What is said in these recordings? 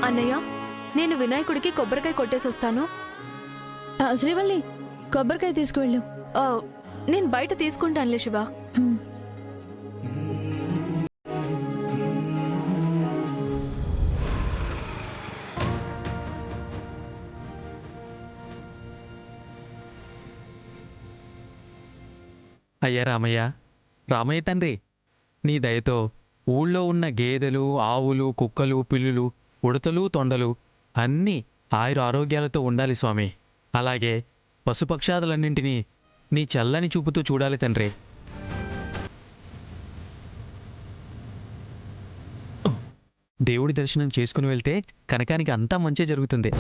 అన్నయ్య, నేను వినాయకుడికి కొబ్బరికాయ కొట్టేసొస్తాను. శ్రీవల్లి, కొబ్బరికాయ తీసుకువెళ్ళు. నేను బయట తీసుకుంటానులే శివ. అయ్యా రామయ్య, రామయ్య తండ్రి, నీ దయతో ఊళ్ళో ఉన్న గేదెలు, ఆవులు, కుక్కలు, పిల్లులు, ఉడతలు, తొండలు అన్నీ ఆయుర ఆరోగ్యాలతో ఉండాలి స్వామి. అలాగే పశుపక్షాదులన్నింటినీ నీ చల్లని చూపుతూ చూడాలి తండ్రి. దేవుడి దర్శనం చేసుకుని వెళ్తే కనకానికి అంతా మంచి జరుగుతుంది.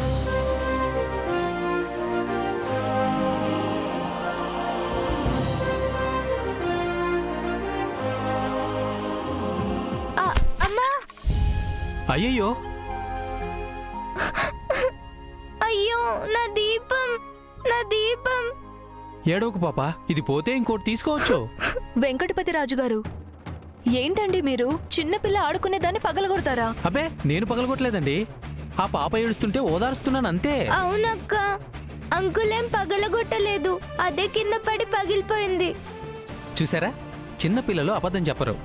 అయ్యయ్యో, అయ్యో, నా దీపం, నా దీపం. ఏడోకు పాప, ఇది పోతే ఇంకోటి తీసుకోవచ్చు. వెంకటపతి రాజు గారు, ఏంటండి మీరు చిన్నపిల్ల ఆడుకునే దాన్ని పగలగొడతారా? అబ్బే, నేను పగలగొట్టలేదండి. ఆ పాప ఏడుస్తుంటే ఓదారుస్తున్నాను అంతే. అవునక్క, అంకులేం పగలగొట్టలేదు, అదే కింద పడి పగిలిపోయింది. చూసారా, చిన్నపిల్లలు అబద్ధం చెప్పరు.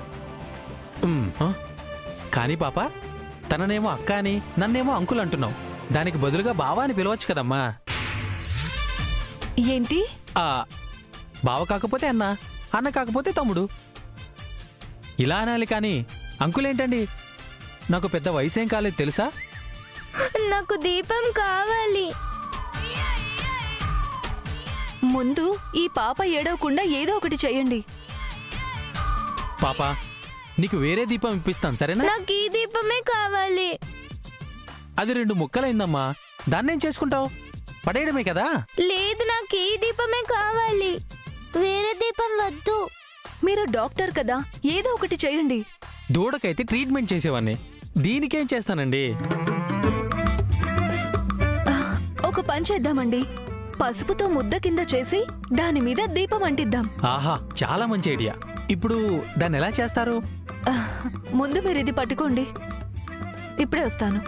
కానీ పాప, తననేమో అక్క అని నన్నేమో అంకుల్ అంటున్నావు. దానికి బదులుగా బావ అని పిలవచ్చు కదమ్మా. ఏంటి? బావ కాకపోతే అన్న, అన్న కాకపోతే తమ్ముడు, ఇలా అనాలి. కానీ అంకులేంటండి, నాకు పెద్ద వయసేం కాలేదు తెలుసా. నాకు దీపం కావాలి. ముందు ఈ పాప ఏడవకుండా ఏదో ఒకటి చెయ్యండి. పాప, నీకు వేరే దీపం ఇప్పిస్తాను, సరేనా? నాకు ఈ దీపమే కావాలి. అది 2 ముక్కలైందమ్మా, దాన్నేం చేసుకుంటావు? పడేయడమే కదా. లేదు, నాకు ఈ దీపమే కావాలి, వేరే దీపం వద్దు. మీరు డాక్టర్ కదా, ఏదో ఒకటి చెయ్యండి. దూడకైతే ట్రీట్మెంట్ చేసేవాడిని, దీనికేం చేస్తానండి. ఒక పని చేద్దామండి, పసుపుతో ముద్ద కింద చేసి దాని మీద దీపం అంటిద్దాం. ఆహా, చాలా మంచి ఐడియా. ఇప్పుడు దాన్ని ఎలా చేస్తారు? ముందు మీరు ఇది పట్టుకోండి, ఇప్పుడే వస్తాను.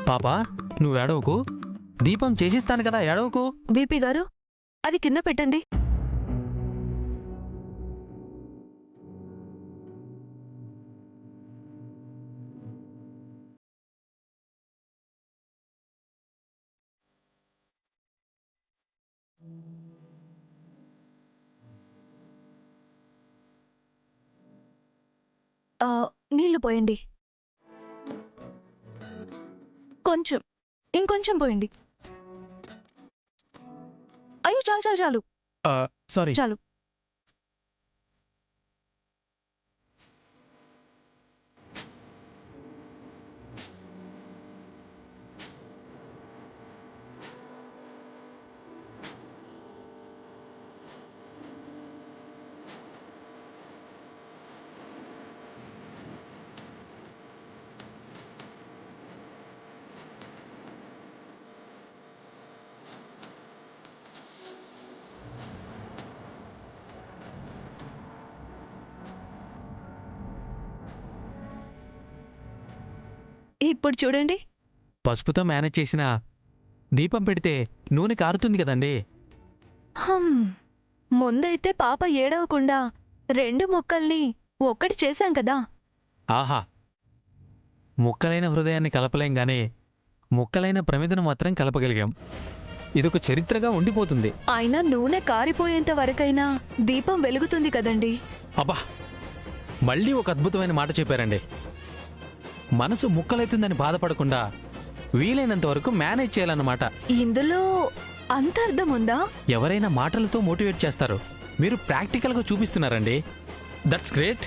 పాపా, నువ్వు ఏడవకు, దీపం చేసిస్తాను కదా, ఏడవకు. బీపీ గారు, అది కింద పెట్టండి. నీళ్లు పోయండి, కొంచెం, ఇంకొంచెం పోయండి. అయ్యో, చాలు చాలు చాలు, సారీ. చాలు. ఇప్పుడు చూడండి, పసుపుతో మేనేజ్ చేసిన దీపం పెడితే నూనె కారుతుంది కదండి. ముందైతే పాప ఏడవకుండా 2 ముక్కల్ని ఒక్కటి చేశాం కదా. ఆహా, ముక్కలైన హృదయాన్ని కలపలేం గానీ ముక్కలైన ప్రమిదను మాత్రం కలపగలిగాం. ఇదొక చరిత్రగా ఉండిపోతుంది. అయినా నూనె కారిపోయేంత వరకైనా దీపం వెలుగుతుంది కదండి. అబ్బా, మళ్ళీ ఒక అద్భుతమైన మాట చెప్పారండి. మనసు ముక్కలైతుందని బాధపడకుండా వీలైనంత వరకు మేనేజ్ చేయాలన్నమాట. ఇందులో అంత అర్థం ఉందా? ఎవరైనా మాటలతో మోటివేట్ చేస్తారు, మీరు ప్రాక్టికల్గా చూపిస్తున్నారండి. That's great.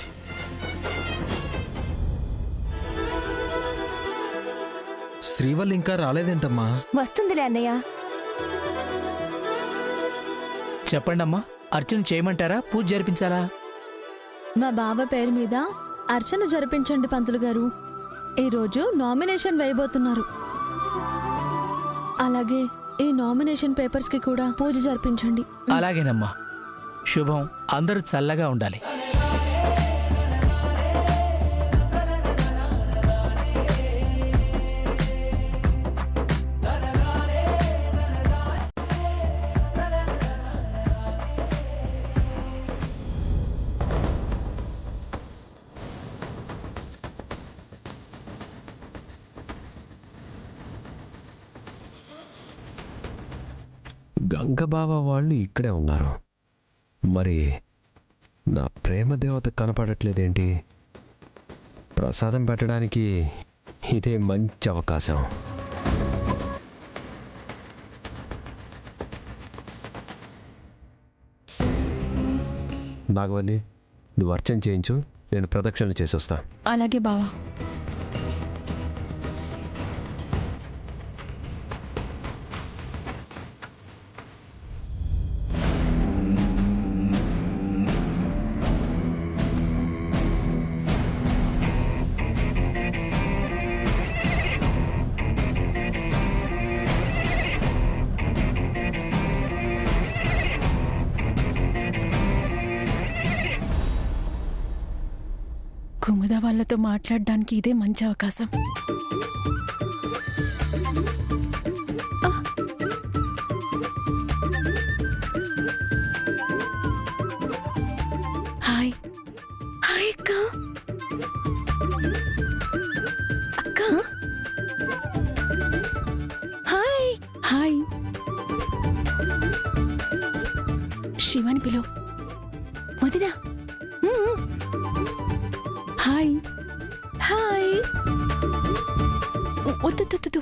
శ్రీవల్లి ఇంకా రాలేదేంటమ్మా? వస్తుందిలే అన్నయ్య. చెప్పండమ్మా, అర్చన చేయమంటారా, పూజ జరిపించాలా? మా బావ పేరు మీద అర్చన జరిపించండి పంతులు గారు. ఈరోజు నామినేషన్ వేయబోతున్నారు. అలాగే ఈ నామినేషన్ పేపర్స్ కి కూడా పూజ జరిపించండి. అలాగేనమ్మా, శుభం. అందరూ చల్లగా ఉండాలి. గంగబావ వాళ్ళు ఇక్కడే ఉన్నారు. మరి నా ప్రేమ దేవత కనపడట్లేదేంటి? ప్రసాదం పెట్టడానికి ఇదే మంచి అవకాశం. నాగవల్లి, నువ్వు అర్చన చేయించు, నేను ప్రదక్షిణ చేసి వస్తా. అలాగే బావా. కుముద వాళ్ళతో మాట్లాడడానికి ఇదే మంచి అవకాశం. హాయ్ హాయ్ అక్క. అక్క హాయ్. హాయ్. శివాని పిలు. వదినా. హాయ్. హాయ్. వద్దు.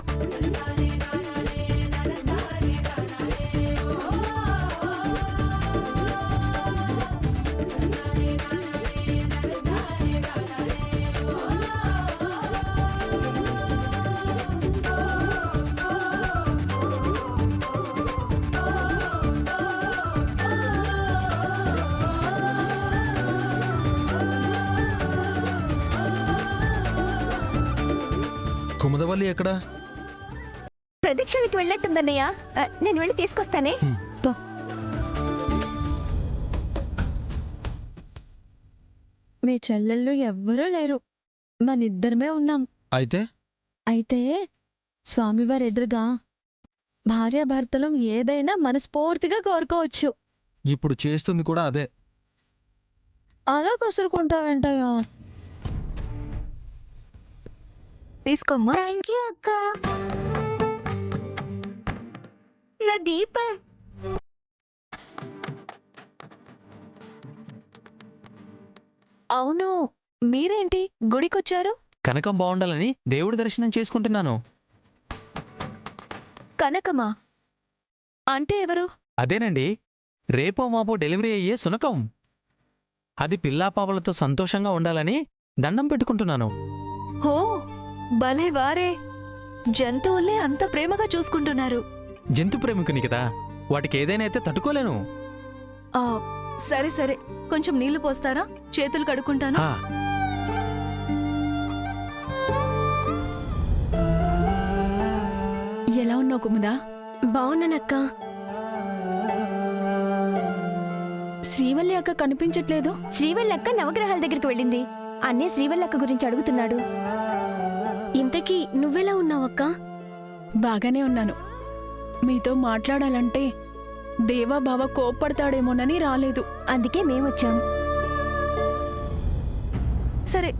కుముదవల్లి ఎక్కడా? ప్రదక్షిణకి వెళ్ళట్టుందన్నయ్య. నేను వెళ్ళి తీసుకొస్తానే. మీ చెల్లెళ్ళు ఎవ్వరూ లేరు, మనిద్దరమే ఉన్నాం. అయితే స్వామివారి ఎదురుగా భార్యాభర్తలం ఏదైనా మనస్ఫూర్తిగా కోరుకోవచ్చు. ఇప్పుడు చేస్తుంది కూడా అదే. అలా కసురుకుంటావేంటయ్యా? తీసుకోమ్మా. అక్క. నా దీపం. అవును, మీరేంటి గుడికొచ్చారు? కనకం బాగుండాలని దేవుడి దర్శనం చేసుకుంటున్నాను. కనకమా అంటే ఎవరు? అదేనండి, రేపో మాపో డెలివరీ అయ్యే సునకం. అది పిల్లాపాపలతో సంతోషంగా ఉండాలని దండం పెట్టుకుంటున్నాను. హో, భలే వారే. జంతువుల్ని అంత ప్రేమగా చూసుకుంటున్నారు. జంతు ప్రేమికుని కదా, వాటికి ఏదైనా అయితే తట్టుకోలేను. ఆ, సరే సరే, కొంచెం నీళ్లు పోస్తారా? చేతులు కడుక్కుంటాను. ఆ, ఎలా ఉన్నావు కుముదా? బాగున్నానక్క. శ్రీవల్లి అక్క కనిపించట్లేదు. శ్రీవల్లక్క నవగ్రహాల దగ్గరికి వెళ్ళింది. అన్నే శ్రీవల్లక్క గురించి అడుగుతున్నాడు. ఇంతకీ నువ్వెలా ఉన్నావక్క? బాగానే ఉన్నాను. మీతో మాట్లాడాలంటే దేవా బావ కోప్పడతాడేమోనని రాలేదు. అందుకే మేమొచ్చాం. సరే,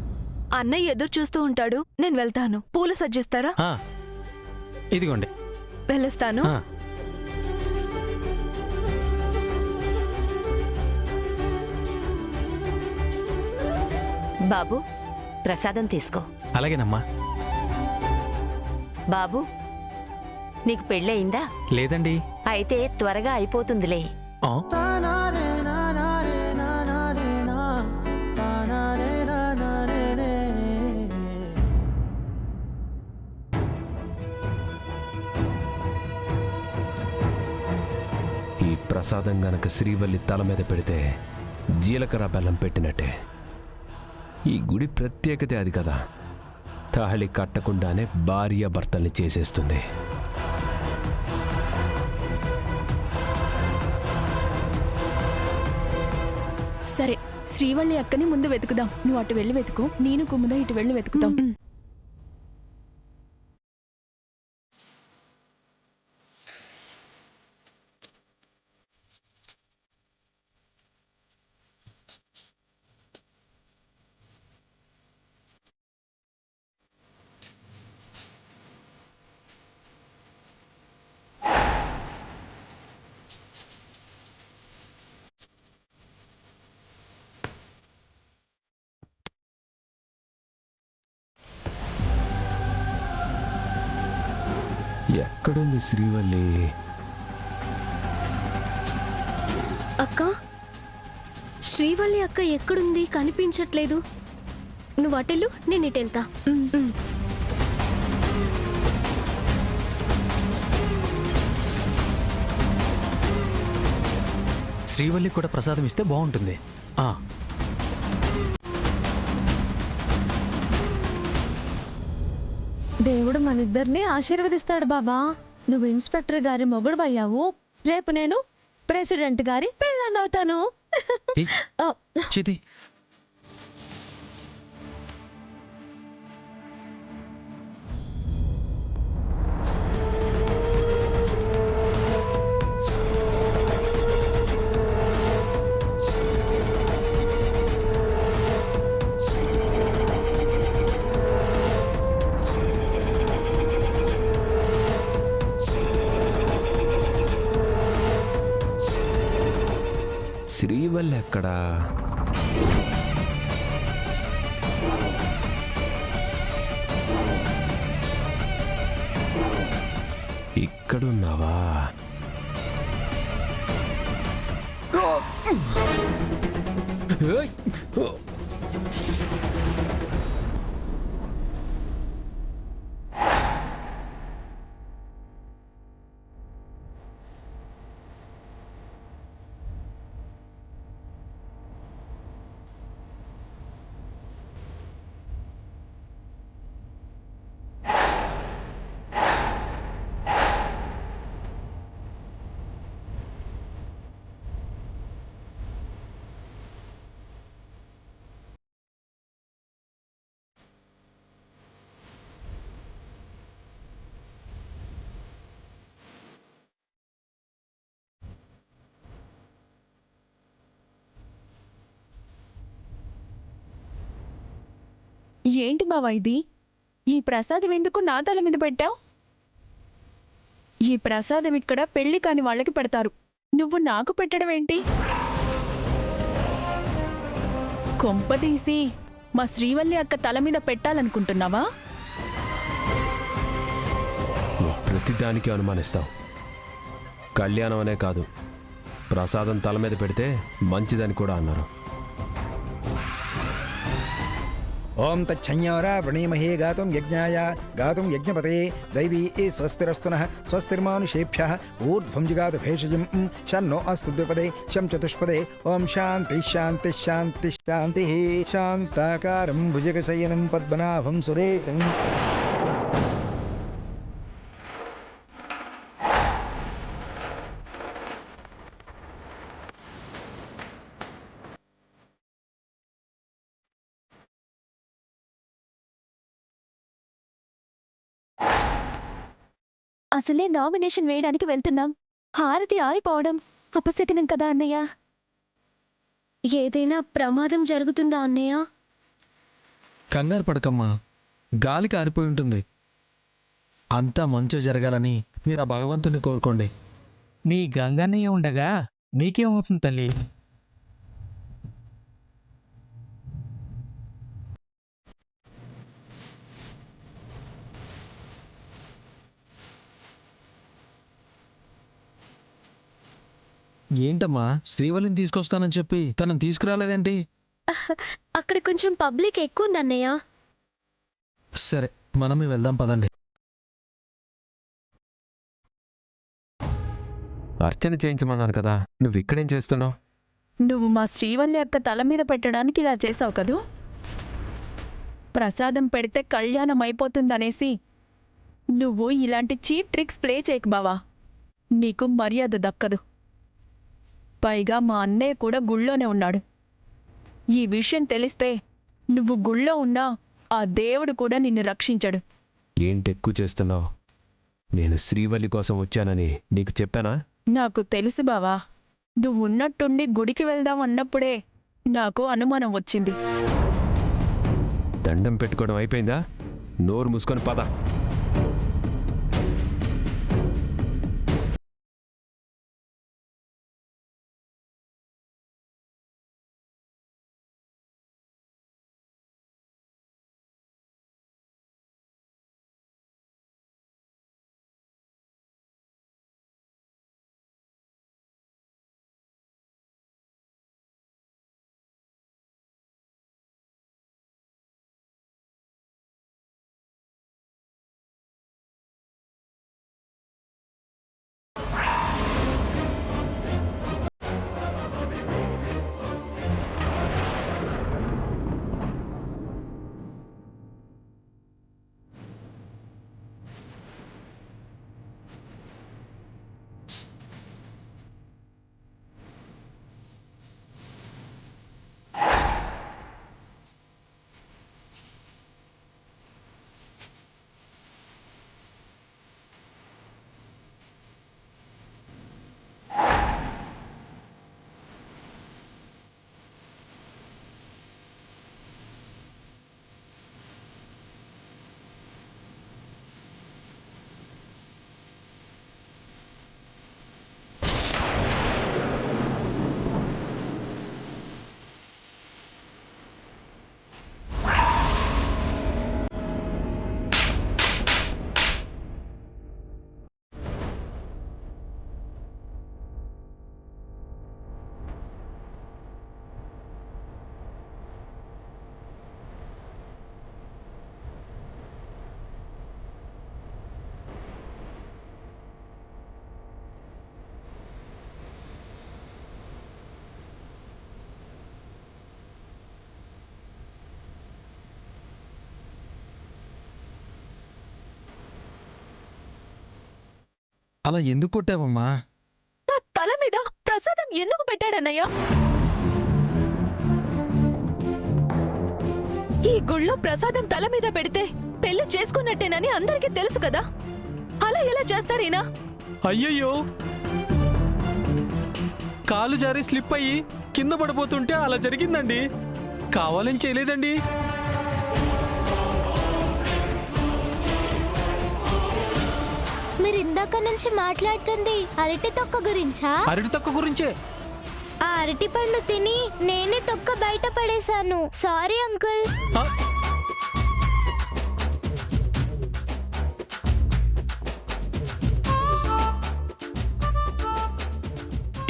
అన్నయ్య ఎదురు చూస్తూ ఉంటాడు, నేను వెళ్తాను. పూలు సజ్జిస్తారా? ఆ, ఇదిగోండి. వెళ్ళొస్తాను. ఆ. బాబు, ప్రసాదం తీసుకో. అలాగేనమ్మా. బాబు, నీకు పెళ్ళయిందా? లేదండి. అయితే త్వరగా అయిపోతుందిలే. ఆ, ఈ ప్రసాదం గనక శ్రీవల్లి తల మీద పెడితే జీలకర్ర బెల్లం పెట్టినట్టే. ఈ గుడి ప్రత్యేకత అది కదా, తాళి కట్టకుండానే భార్య భర్తల్ని చేసేస్తుంది. సరే, శ్రీవల్లి అక్కని ముందు వెతుకుదాం. నువ్వు అటు వెళ్ళి వెతుకు, నేను కుముద ఇటు వెళ్ళి వెతుకుతాం. ఎక్కడుంది శ్రీవల్లి? అక్క, శ్రీవల్లి అక్క ఎక్కడుంది? కనిపించట్లేదు. నువ్వు అటెళ్ళు, నేను ఇటు వెళ్తా. శ్రీవల్లికి కూడా ప్రసాదం ఇస్తే బాగుంటుంది. ఆ, దేవుడు మన ఇద్దరిని ఆశీర్వదిస్తాడు బాబా. నువ్వు ఇన్స్పెక్టర్ గారి మొగుడు అయ్యావు, రేపు నేను ప్రెసిడెంట్ గారి పెళ్ళాన్నవుతాను. చితి శ్రీవల్లి ఎక్కడా? ఇక్కడున్నావా? ఏయ్! ఏంటి బావా ఇది? ఈ ప్రసాదం ఎందుకు నా తల మీద పెట్టావు? ఈ ప్రసాదం ఇక్కడ పెళ్లి కాని వాళ్ళకి పెడతారు, నువ్వు నాకు పెట్టడం ఏంటి? కొంపదీసి మా శ్రీవల్లి అక్క తల మీద పెట్టాలనుకుంటున్నావా? నువ్వు ప్రతిదానికి అనుమానిస్తావు. కళ్యాణం అనే కాదు, ప్రసాదం తల మీద పెడితే మంచిదని కూడా అన్నారు. ఓం తచ్చన్యారా ప్రణీమహే గాతుం యజ్ఞాయ గాతుం యజ్ఞపతే దైవీ స్వస్తిరస్తునః స్వస్తిర్మానుషేభ్యః ఊర్ధ్వం జిగాతు భేషజం షన్నో అస్తు ద్విపదే శం చతుష్పదే ఓం శాంతి శాంతి శాంతి శాంతి శాంతాకారం భుజగశయనం పద్మనాభం సురేశం. అసలే నామినేషన్ వేయడానికి వెళ్తున్నాం. హారతి ఆరిపోవడం అపశకునం కదా అన్నయ్య. ఏదైనా ప్రమాదం జరుగుతుందా అన్నయ్య? కంగారు పడకమ్మా, గాలికి ఆరిపోయి ఉంటుంది. అంతా మంచి జరగాలని మీరు ఆ భగవంతుని కోరుకోండి. మీ గంగన్నయ్య ఉండగా మీకేమవుతుంది తల్లి? ఏంటమ్మా, శ్రీవల్లిని తీసుకొస్తానని చెప్పి తనని తీసుకురాలేదేంటి? అక్కడ కొంచెం పబ్లిక్ ఎక్కువ ఉంది అన్నయ్య. సరే, మనమే వెళ్దాం పదండి. అర్చన చేయించమన్నాను కదా, నువ్వు ఇక్కడేం చేస్తున్నావు? నువ్వు మా శ్రీవల్లి అక్క తల మీద పెట్టడానికి ఇలా చేసావు కదూ. ప్రసాదం పెడితే కళ్యాణం అయిపోతుందనేసి నువ్వు ఇలాంటి చీప్ ట్రిక్స్ ప్లే చేయకు బావా, నీకు మర్యాద దక్కదు. పైగా మా అన్నయ్య కూడా గుళ్ళోనే ఉన్నాడు. ఈ విషయం తెలిస్తే నువ్వు గుళ్ళో ఉన్నా ఆ దేవుడు కూడా నిన్ను రక్షించడు. ఏంటి ఎక్కువ చేస్తున్నావు? నేను శ్రీవల్లి కోసం వచ్చానని నీకు చెప్పానా? నాకు తెలుసు బావా, నువ్వు ఉన్నట్టుండి గుడికి వెళ్దాం అన్నప్పుడే నాకు అనుమానం వచ్చింది. దండం పెట్టుకోవడం అయిపోయిందా? నోరు మూసుకొని పద. అలా ఎందుకు కొట్టావమ్మా? నా తల మీద ప్రసాదం ఎందుకు పెట్టాడన్నయ్య? ఈ గుళ్ళో ప్రసాదం తల మీద పెడితే పెళ్లి చేసుకున్నట్టేనని అందరికీ తెలుసు కదా, అలా ఎలా చేస్తారేనా? అయ్యయ్యో, కాలు జారి స్లిప్ అయ్యి కింద పడిపోతుంటే అలా జరిగిందండి. కావాలని చేయలేదండి. మీరు ఇందాక నుంచి మాట్లాడుతుంది అరటి తొక్క గురించా? అరటి తొక్క గురించే. ఆ అరటి పండు తిని నేనే తొక్క బయట పడేశాను. Sorry uncle. ఆ,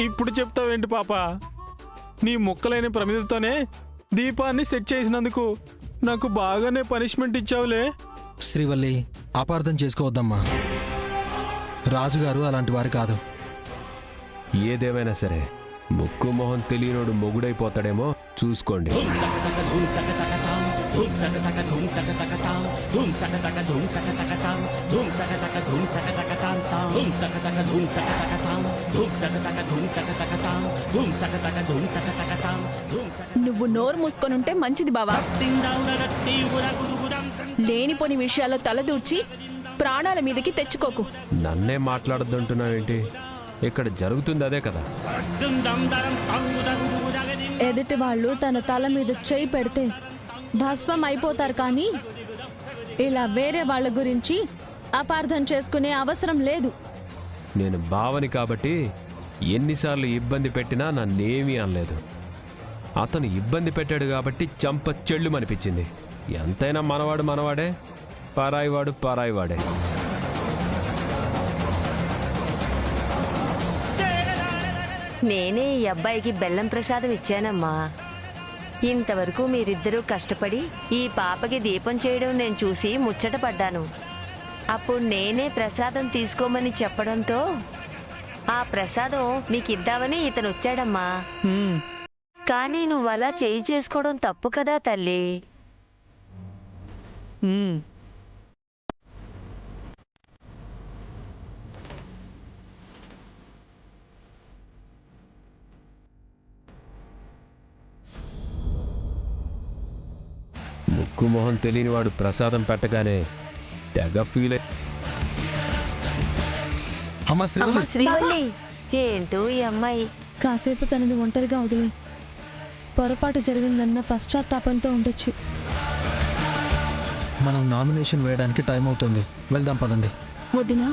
ఇప్పుడు చెప్తావేంటి పాప? నీ ముక్కలైన ప్రమిదతోనే దీపాన్ని సెట్ చేసినందుకు నాకు బాగానే పనిష్మెంట్ ఇచ్చావులే. శ్రీవల్లి, అపార్థం చేసుకోవద్దమ్మా. రాజుగారు అలాంటి వారు కాదు. ఏదేమైనా సరే ముక్కు మొహం తెలియనోడు మొగుడైపోతాడేమో చూసుకోండి. నువ్వు నోరు మూసుకొనుంటే మంచిది బావా. లేనిపోని విషయాల్లో తలదూర్చి ప్రాణాల మీదకి తెచ్చుకోకు. నన్నే మాట్లాడద్దంటున్నావేంటి? ఇక్కడ జరుగుతుంది అదే కదా. ఎదుటి వాళ్ళు తన తల మీద చేయి పెడితే భస్మం అయిపోతారు, కానీ ఇలా వేరే వాళ్ళ గురించి అపార్థం చేసుకునే అవసరం లేదు. నేను బావని కాబట్టి ఎన్నిసార్లు ఇబ్బంది పెట్టినా నన్నేమీ అనలేదు. అతను ఇబ్బంది పెట్టాడు కాబట్టి చంప చెళ్ళుమనిపించింది. ఎంతైనా మనవాడు మనవాడే, పారాయివాడు పారాయివాడే. నేనే ఈ అబ్బాయికి బెల్లం ప్రసాదం ఇచ్చానమ్మా. ఇంతవరకు మీరిద్దరూ కష్టపడి ఈ పాపకి దీపం చేయడం నేను చూసి ముచ్చటపడ్డాను. అప్పుడు నేనే ప్రసాదం తీసుకోమని చెప్పడంతో ఆ ప్రసాదం నీకిద్దామని ఇతను వచ్చాడమ్మా. కానీ నువ్వు అలా చేయి చేసుకోవడం తప్పు కదా తల్లి. ముక్కు మొహం తెలియని వాడు ప్రసాదం పెట్టగానే తెగ ఫీల్ అయ్యి అమ్మా శ్రీవల్లి, శ్రీవల్లి, ఏంటో ఈ అమ్మాయి. కాసేపు తనని ఒంటరిగా వదిలి, పొరపాటు జరిగిందన్న పశ్చాత్తాపంతో ఉండొచ్చు. మనం నామినేషన్ వేయడానికి టైం అవుతుంది. వెళ్దాం పదండి. వదినా,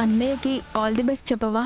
అన్నయ్యకి ఆల్ ది బెస్ట్ చెప్పవా?